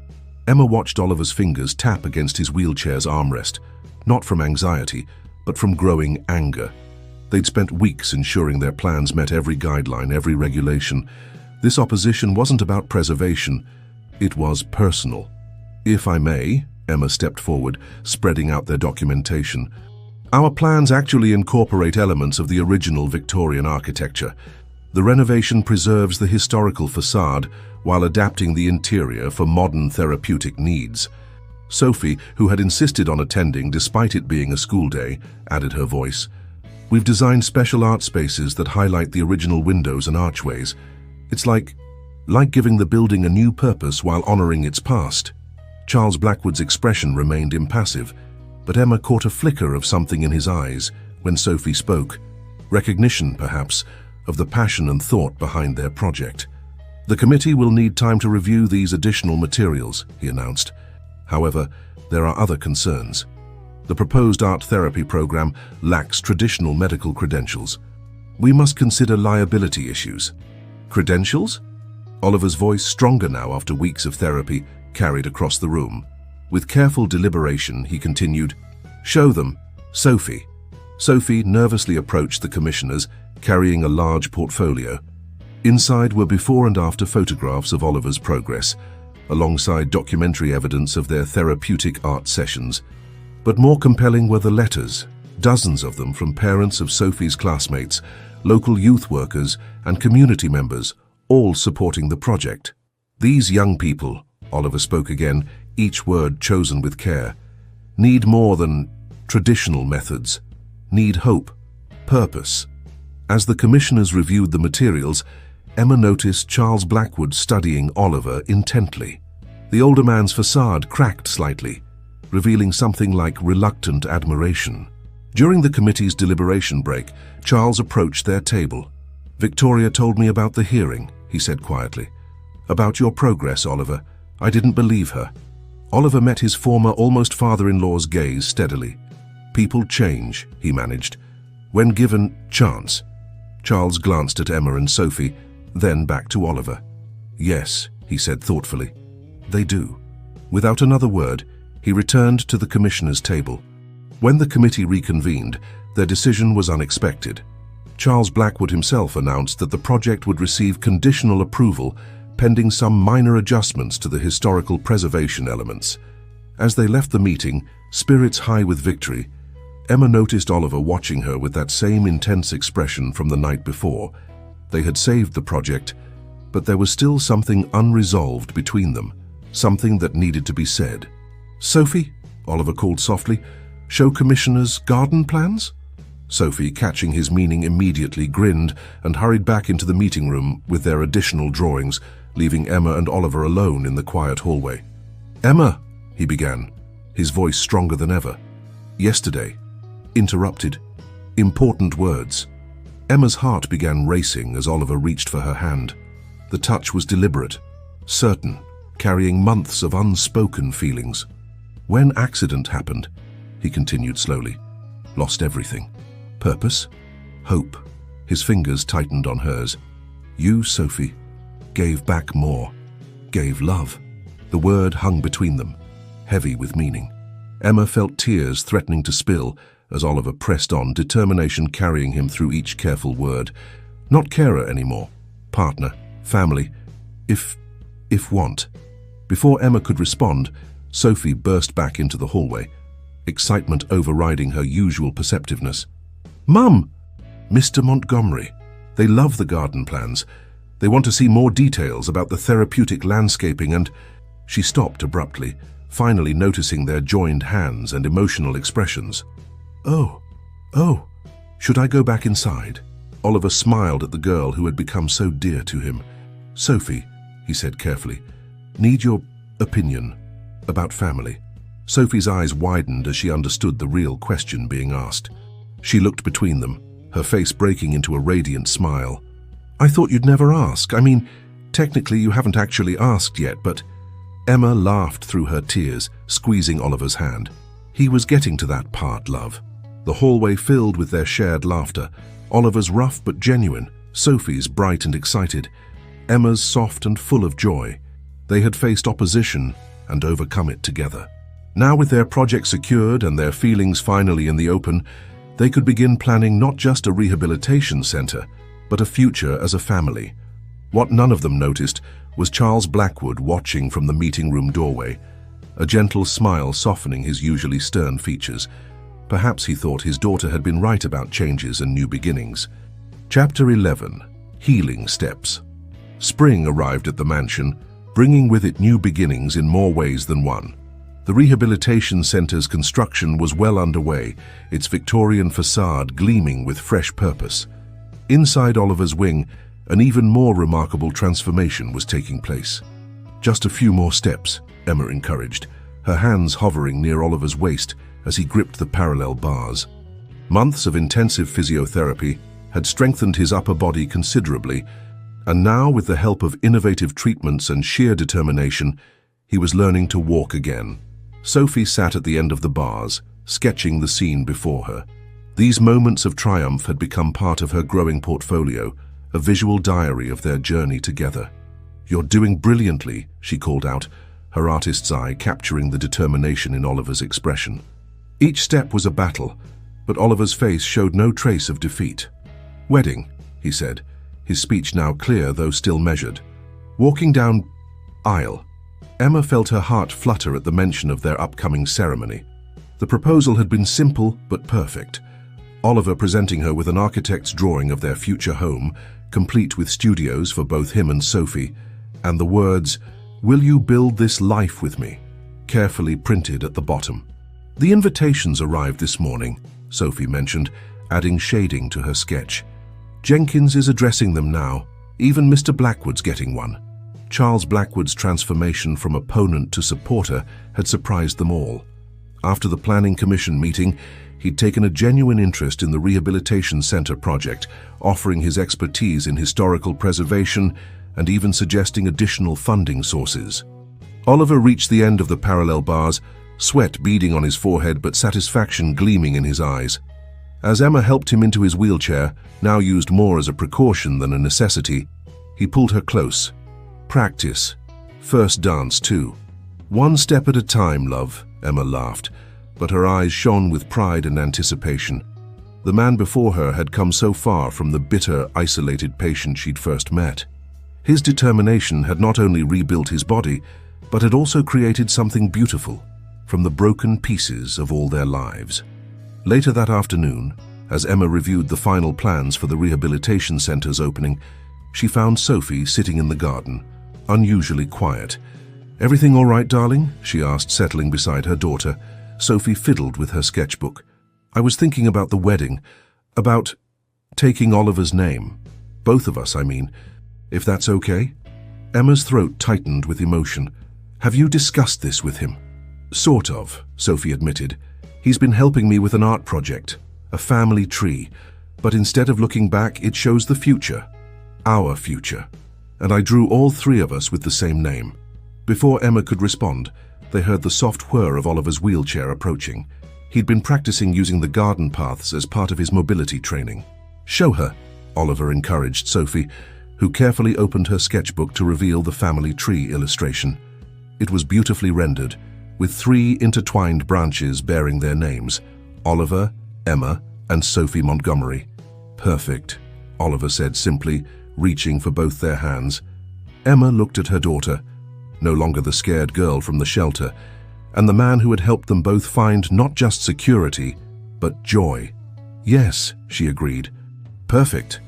Emma watched Oliver's fingers tap against his wheelchair's armrest, not from anxiety, but from growing anger. They'd spent weeks ensuring their plans met every guideline, every regulation. This opposition wasn't about preservation, it was personal. "If I may," Emma stepped forward, spreading out their documentation. "Our plans actually incorporate elements of the original Victorian architecture. The renovation preserves the historical facade while adapting the interior for modern therapeutic needs." Sophie, who had insisted on attending despite it being a school day, added her voice. "We've designed special art spaces that highlight the original windows and archways. It's like giving the building a new purpose while honoring its past." Charles Blackwood's expression remained impassive, but Emma caught a flicker of something in his eyes when Sophie spoke. Recognition, perhaps, of the passion and thought behind their project. "The committee will need time to review these additional materials," he announced. "However, there are other concerns. The proposed art therapy program lacks traditional medical credentials. We must consider liability issues." "Credentials?" Oliver's voice, stronger now after weeks of therapy, carried across the room. With careful deliberation, he continued, "Show them, Sophie." Sophie nervously approached the commissioners, carrying a large portfolio. Inside were before and after photographs of Oliver's progress, alongside documentary evidence of their therapeutic art sessions. But more compelling were the letters, dozens of them from parents of Sophie's classmates, local youth workers, and community members, all supporting the project. "These young people," Oliver spoke again, each word chosen with care, "need more than traditional methods, need hope, purpose, As the commissioners reviewed the materials, Emma noticed Charles Blackwood studying Oliver intently. The older man's facade cracked slightly, revealing something like reluctant admiration. During the committee's deliberation break, Charles approached their table. "Victoria told me about the hearing," he said quietly. "About your progress, Oliver. I didn't believe her." Oliver met his former almost father-in-law's gaze steadily. "People change," he managed, "when given chance." Charles glanced at Emma and Sophie, then back to Oliver. "Yes," he said thoughtfully, "they do." Without another word, he returned to the commissioners' table. When the committee reconvened, their decision was unexpected. Charles Blackwood himself announced that the project would receive conditional approval pending some minor adjustments to the historical preservation elements. As they left the meeting, spirits high with victory, Emma noticed Oliver watching her with that same intense expression from the night before. They had saved the project, but there was still something unresolved between them, something that needed to be said. "Sophie," Oliver called softly, "show commissioners garden plans?" Sophie, catching his meaning immediately, grinned and hurried back into the meeting room with their additional drawings, leaving Emma and Oliver alone in the quiet hallway. "Emma," he began, his voice stronger than ever. "Yesterday." Interrupted. Important words. Emma's heart began racing as Oliver reached for her hand. The touch was deliberate, certain, carrying months of unspoken feelings. "When accident happened," he continued slowly, "lost everything. Purpose, hope." His fingers tightened on hers. "You, Sophie, gave back more, gave love." The word hung between them, heavy with meaning. Emma felt tears threatening to spill as Oliver pressed on, determination carrying him through each careful word. Not carer anymore, partner, family, if want. Before Emma could respond, Sophie burst back into the hallway, excitement overriding her usual perceptiveness. "Mum!" "Mr. Montgomery, they love the garden plans. They want to see more details about the therapeutic landscaping and—" She stopped abruptly, finally noticing their joined hands and emotional expressions. Oh, should I go back inside?" Oliver smiled at the girl who had become so dear to him. "Sophie," he said carefully, "need your opinion about family." Sophie's eyes widened as she understood the real question being asked. She looked between them, her face breaking into a radiant smile. "I thought you'd never ask. I mean, technically you haven't actually asked yet, but—" Emma laughed through her tears, squeezing Oliver's hand. "He was getting to that part, love." The hallway filled with their shared laughter, Oliver's rough but genuine, Sophie's bright and excited, Emma's soft and full of joy. They had faced opposition and overcome it together. Now, with their project secured and their feelings finally in the open, they could begin planning not just a rehabilitation center, but a future as a family. What none of them noticed was Charles Blackwood watching from the meeting room doorway, a gentle smile softening his usually stern features. Perhaps he thought his daughter had been right about changes and new beginnings. Chapter 11. Healing Steps. Spring arrived at the mansion, bringing with it new beginnings in more ways than one. The rehabilitation center's construction was well underway, its Victorian facade gleaming with fresh purpose. Inside Oliver's wing, an even more remarkable transformation was taking place. "Just a few more steps," Emma encouraged, her hands hovering near Oliver's waist as he gripped the parallel bars. Months of intensive physiotherapy had strengthened his upper body considerably, and now, with the help of innovative treatments and sheer determination, he was learning to walk again. Sophie sat at the end of the bars, sketching the scene before her. These moments of triumph had become part of her growing portfolio, a visual diary of their journey together. "You're doing brilliantly," she called out, her artist's eye capturing the determination in Oliver's expression. Each step was a battle, but Oliver's face showed no trace of defeat. "Wedding," he said, his speech now clear though still measured. Walking down aisle, Emma felt her heart flutter at the mention of their upcoming ceremony. The proposal had been simple but perfect. Oliver presenting her with an architect's drawing of their future home, complete with studios for both him and Sophie, and the words, "Will you build this life with me?" carefully printed at the bottom. "The invitations arrived this morning," Sophie mentioned, adding shading to her sketch. Jenkins is addressing them now. Even Mr. Blackwood's getting one. Charles Blackwood's transformation from opponent to supporter had surprised them all. After the Planning Commission meeting, he'd taken a genuine interest in the Rehabilitation Center project, offering his expertise in historical preservation and even suggesting additional funding sources. Oliver reached the end of the parallel bars, sweat beading on his forehead but satisfaction gleaming in his eyes. As Emma helped him into his wheelchair, now used more as a precaution than a necessity, he pulled her close. Practice. First dance, too. One step at a time, love, Emma laughed, but her eyes shone with pride and anticipation. The man before her had come so far from the bitter, isolated patient she'd first met. His determination had not only rebuilt his body, but had also created something beautiful from the broken pieces of all their lives. Later that afternoon, as Emma reviewed the final plans for the Rehabilitation Center's opening, she found Sophie sitting in the garden, unusually quiet. "Everything all right, darling?" she asked, settling beside her daughter. Sophie fiddled with her sketchbook. "I was thinking about the wedding, about taking Oliver's name. Both of us, I mean. If that's okay?" Emma's throat tightened with emotion. "Have you discussed this with him?" "Sort of," Sophie admitted. "He's been helping me with an art project, a family tree, but instead of looking back, it shows the future. Our future. And I drew all three of us with the same name." Before Emma could respond, they heard the soft whir of Oliver's wheelchair approaching. He'd been practicing using the garden paths as part of his mobility training. "Show her," Oliver encouraged Sophie, who carefully opened her sketchbook to reveal the family tree illustration. It was beautifully rendered, with 3 intertwined branches bearing their names: Oliver, Emma, and Sophie Montgomery. "Perfect," Oliver said simply, reaching for both their hands. Emma looked at her daughter, no longer the scared girl from the shelter, and the man who had helped them both find not just security, but joy. "Yes," she agreed. "Perfect."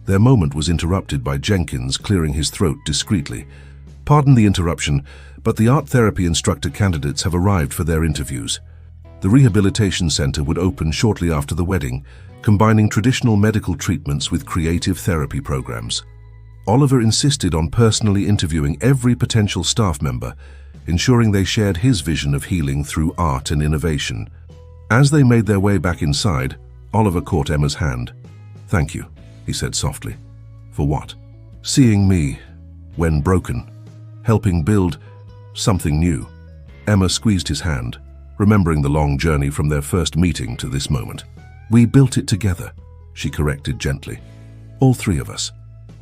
Their moment was interrupted by Jenkins clearing his throat discreetly. "Pardon the interruption, but the art therapy instructor candidates have arrived for their interviews." The Rehabilitation Center would open shortly after the wedding, combining traditional medical treatments with creative therapy programs. Oliver insisted on personally interviewing every potential staff member, ensuring they shared his vision of healing through art and innovation. As they made their way back inside, Oliver caught Emma's hand. "Thank you," he said softly. "For what?" "Seeing me, when broken, helping build something new." Emma squeezed his hand, remembering the long journey from their first meeting to this moment. "We built it together," she corrected gently. "All 3 of us."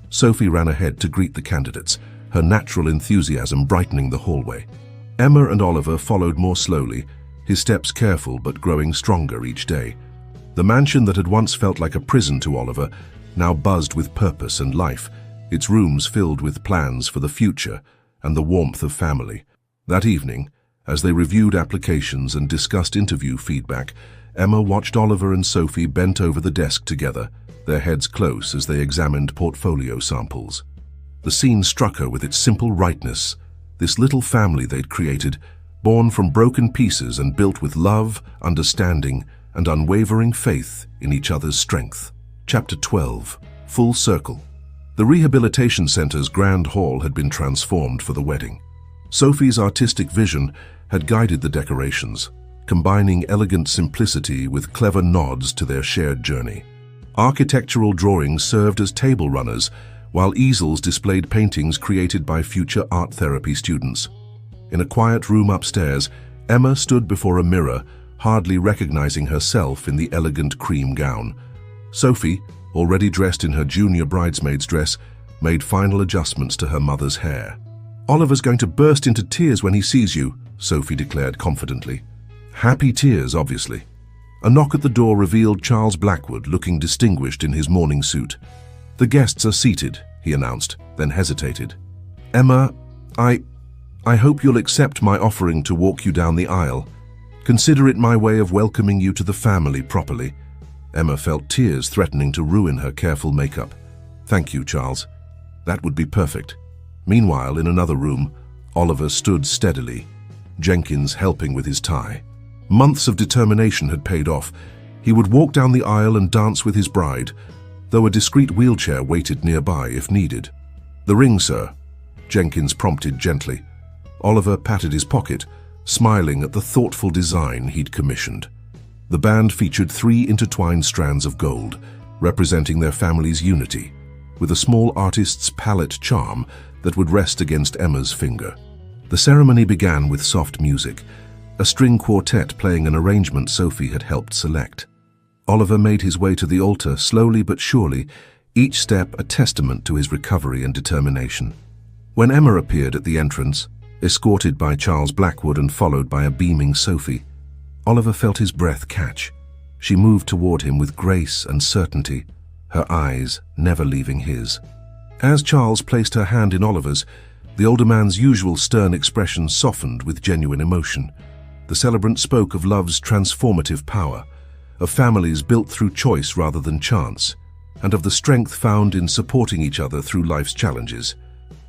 Sophie ran ahead to greet the candidates, her natural enthusiasm brightening the hallway. Emma and Oliver followed more slowly, his steps careful but growing stronger each day. The mansion that had once felt like a prison to Oliver now buzzed with purpose and life, its rooms filled with plans for the future and the warmth of family. That evening, as they reviewed applications and discussed interview feedback, Emma watched Oliver and Sophie bent over the desk together, their heads close as they examined portfolio samples. The scene struck her with its simple rightness. This little family they'd created, born from broken pieces and built with love, understanding, and unwavering faith in each other's strength. Chapter 12. Full Circle. The Rehabilitation Center's grand hall had been transformed for the wedding. Sophie's artistic vision had guided the decorations, combining elegant simplicity with clever nods to their shared journey. Architectural drawings served as table runners, while easels displayed paintings created by future art therapy students. In a quiet room upstairs, Emma stood before a mirror, hardly recognizing herself in the elegant cream gown. Sophie, already dressed in her junior bridesmaid's dress, made final adjustments to her mother's hair. "Oliver's going to burst into tears when he sees you," Sophie declared confidently. Happy tears, obviously. A knock at the door revealed Charles Blackwood, looking distinguished in his morning suit. "The guests are seated," he announced, then hesitated. "Emma, I hope you'll accept my offering to walk you down the aisle. Consider it my way of welcoming you to the family properly." Emma felt tears threatening to ruin her careful makeup. "Thank you, Charles. That would be perfect." Meanwhile, in another room, Oliver stood steadily, Jenkins helping with his tie. Months of determination had paid off. He would walk down the aisle and dance with his bride, though a discreet wheelchair waited nearby if needed. "The ring, sir," Jenkins prompted gently. Oliver patted his pocket, smiling at the thoughtful design he'd commissioned. The band featured 3 intertwined strands of gold, representing their family's unity, with a small artist's palette charm that would rest against Emma's finger. The ceremony began with soft music, a string quartet playing an arrangement Sophie had helped select. Oliver made his way to the altar slowly but surely, each step a testament to his recovery and determination. When Emma appeared at the entrance, escorted by Charles Blackwood and followed by a beaming Sophie, Oliver felt his breath catch. She moved toward him with grace and certainty, her eyes never leaving his. As Charles placed her hand in Oliver's, the older man's usual stern expression softened with genuine emotion. The celebrant spoke of love's transformative power, of families built through choice rather than chance, and of the strength found in supporting each other through life's challenges.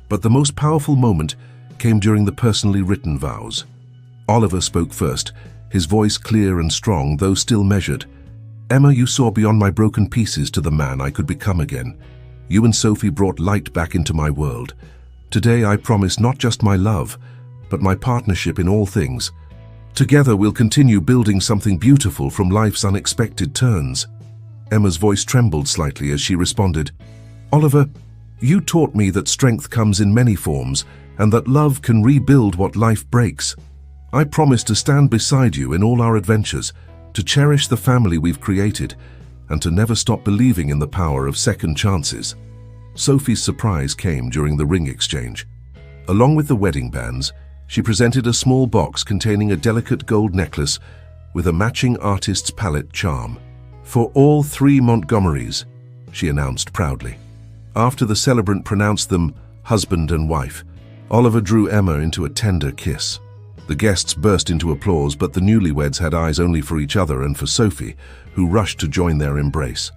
But the most powerful moment came during the personally written vows. Oliver spoke first, his voice clear and strong, though still measured. "Emma, you saw beyond my broken pieces to the man I could become again. You and Sophie brought light back into my world. Today I promise not just my love, but my partnership in all things. Together we'll continue building something beautiful from life's unexpected turns." Emma's voice trembled slightly as she responded, "Oliver, you taught me that strength comes in many forms and that love can rebuild what life breaks. I promise to stand beside you in all our adventures, to cherish the family we've created, and to never stop believing in the power of second chances." Sophie's surprise came during the ring exchange. Along with the wedding bands, she presented a small box containing a delicate gold necklace with a matching artist's palette charm. "For all 3 Montgomerys," she announced proudly. After the celebrant pronounced them husband and wife, Oliver drew Emma into a tender kiss. The guests burst into applause, but the newlyweds had eyes only for each other and for Sophie, who rushed to join their embrace.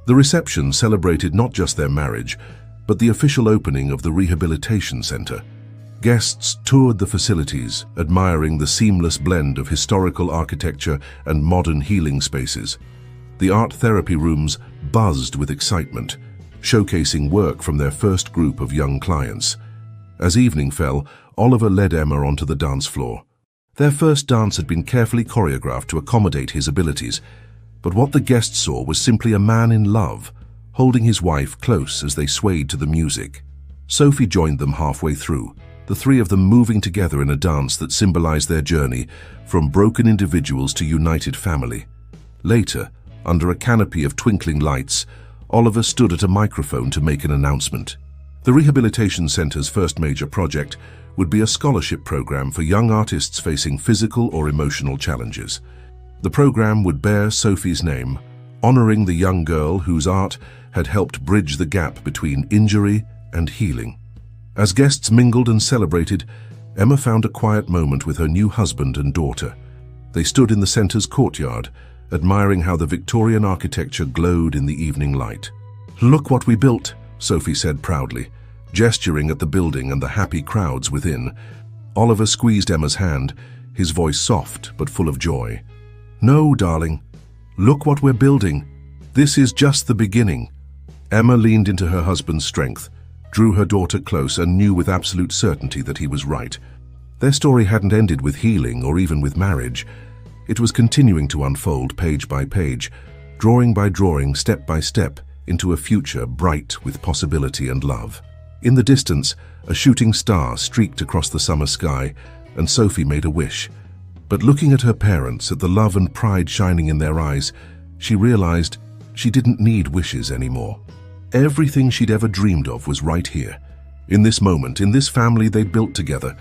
The reception celebrated not just their marriage, but the official opening of the rehabilitation center. Guests toured the facilities, admiring the seamless blend of historical architecture and modern healing spaces. The art therapy rooms buzzed with excitement, showcasing work from their first group of young clients. As evening fell, Oliver led Emma onto the dance floor. Their first dance had been carefully choreographed to accommodate his abilities, but what the guests saw was simply a man in love, holding his wife close as they swayed to the music. Sophie joined them halfway through, the 3 of them moving together in a dance that symbolized their journey from broken individuals to united family. Later, under a canopy of twinkling lights, Oliver stood at a microphone to make an announcement. The Rehabilitation Center's first major project would be a scholarship program for young artists facing physical or emotional challenges. The program would bear Sophie's name, honoring the young girl whose art had helped bridge the gap between injury and healing. As guests mingled and celebrated, Emma found a quiet moment with her new husband and daughter. They stood in the center's courtyard, admiring how the Victorian architecture glowed in the evening light. "Look what we built," Sophie said proudly, gesturing at the building and the happy crowds within. Oliver squeezed Emma's hand, his voice soft but full of joy. "No, darling. Look what we're building. This is just the beginning." Emma leaned into her husband's strength, drew her daughter close, and knew with absolute certainty that he was right. Their story hadn't ended with healing or even with marriage. It was continuing to unfold page by page, drawing by drawing, step by step, into a future bright with possibility and love. In the distance, a shooting star streaked across the summer sky, and Sophie made a wish. But looking at her parents, at the love and pride shining in their eyes, she realized she didn't need wishes anymore. Everything she'd ever dreamed of was right here. In this moment, in this family they'd built together,